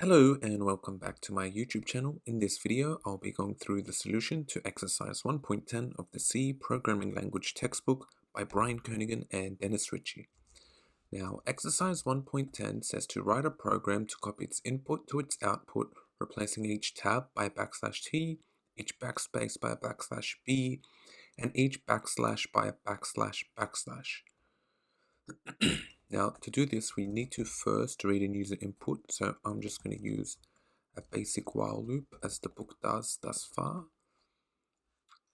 Hello and welcome back to my YouTube channel. In this video, I'll be going through the solution to exercise 1.10 of the C programming language textbook by Brian Kernighan and Dennis Ritchie. Now, exercise 1.10 says to write a program to copy its input to its output, replacing each tab by a \t, each backspace by a \b, and each backslash by a \\. Now, to do this, we need to first read and user input. So I'm just going to use a basic while loop as the book does thus far.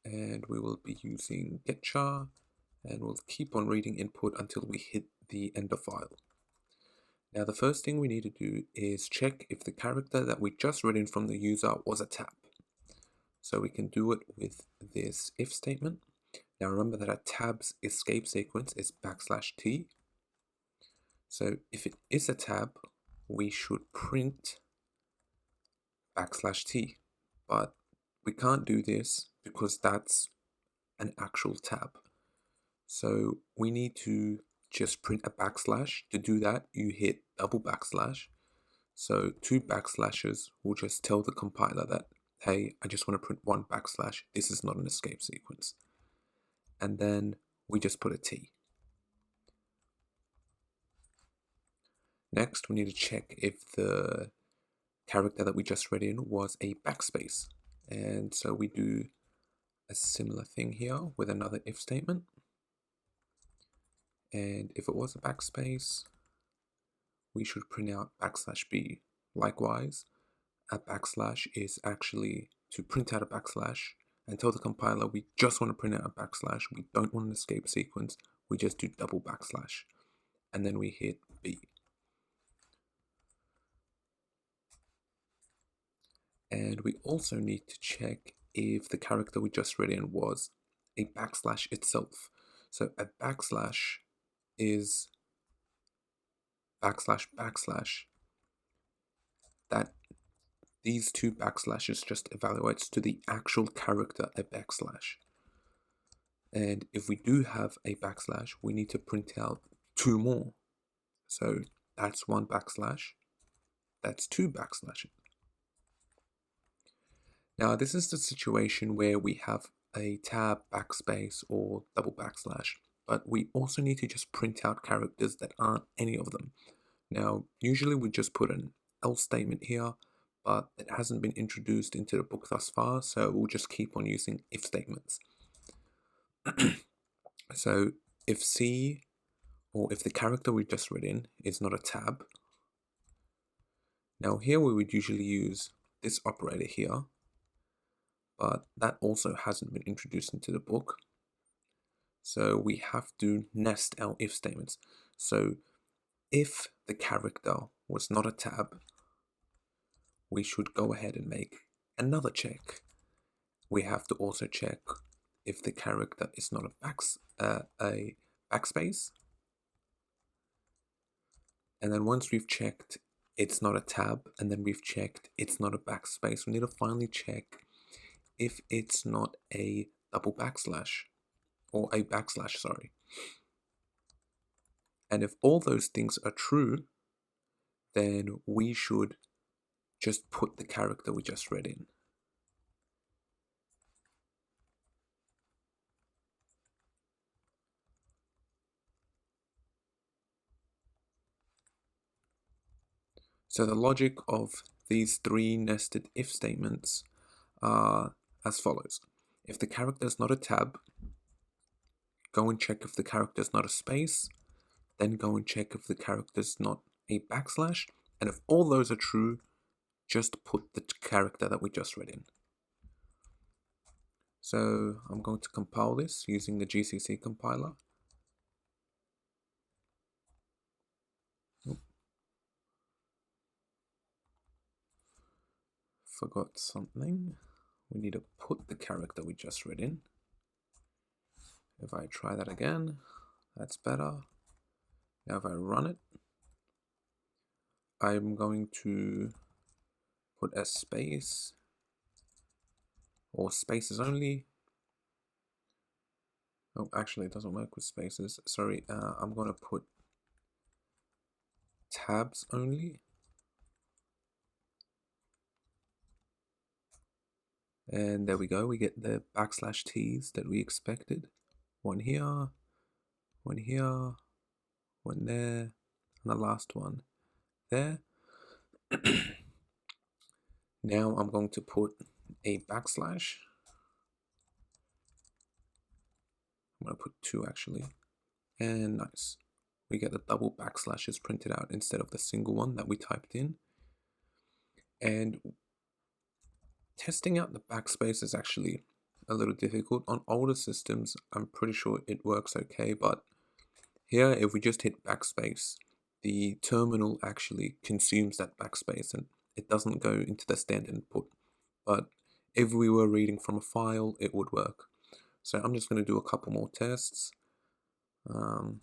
And we will be using getchar, and we'll keep on reading input until we hit the end of file. Now, the first thing we need to do is check if the character that we just read in from the user was a tab. So we can do it with this if statement. Now remember that a tab's escape sequence is \t. So if it is a tab, we should print \t, but we can't do this because that's an actual tab. So we need to just print a \. To do that, you hit \. So two backslashes will just tell the compiler that, hey, I just want to print one \. This is not an escape sequence. And then we just put a T. Next, we need to check if the character that we just read in was a backspace. And so we do a similar thing here with another if statement. And if it was a backspace, we should print out \b. Likewise, a backslash is actually to print out a backslash and tell the compiler we just want to print out a backslash. We don't want an escape sequence. We just do double backslash. And then we hit B. And we also need to check if the character we just read in was a backslash itself. So a backslash is \\. That these two backslashes just evaluates to the actual character a backslash. And if we do have a backslash, we need to print out two more. So that's one backslash, that's two backslashes. Now, this is the situation where we have a tab, backspace, or double backslash, but we also need to just print out characters that aren't any of them. Now, usually we just put an else statement here, but it hasn't been introduced into the book thus far, so we'll just keep on using if statements. So if C, or if the character we just read in is not a tab, now here we would usually use this operator here, but that also hasn't been introduced into the book. So we have to nest our if statements. So if the character was not a tab, we should go ahead and make another check. We have to also check if the character is not a backspace. And then once we've checked it's not a tab, and then we've checked it's not a backspace, we need to finally check if it's not a double backslash, or a backslash, sorry. And if all those things are true, then we should just put the character we just read in. So the logic of these three nested if statements are as follows. If the character is not a tab, go and check if the character is not a space, then go and check if the character is not a backslash, and if all those are true, just put the character that we just read in. So I'm going to compile this using the GCC compiler. Forgot something. We need to put the character we just read in. If I try that again, that's better. Now if I run it, I'm going to put a space, or spaces only. Oh, actually it doesn't work with spaces. Sorry, I'm going to put tabs only. And there we go, we get the backslash t's that we expected. One here, one here, one there, and the last one there. Now I'm going to put a backslash. I'm going to put 2 actually. And nice. We get the double backslashes printed out instead of the single one that we typed in. And testing out the backspace is actually a little difficult. On older systems, I'm pretty sure it works okay, but here, if we just hit backspace, the terminal actually consumes that backspace and it doesn't go into the standard input. But if we were reading from a file, it would work. So I'm just going to do a couple more tests. What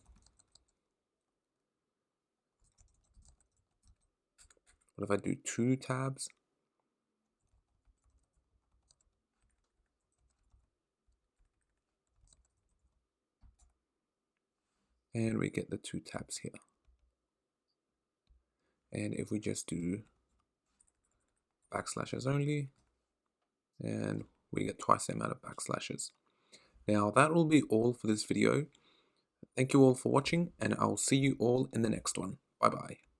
if I do 2 tabs? And we get the 2 tabs here. And if we just do backslashes only, and we get twice the amount of backslashes. Now that will be all for this video. Thank you all for watching, and I'll see you all in the next one. Bye bye.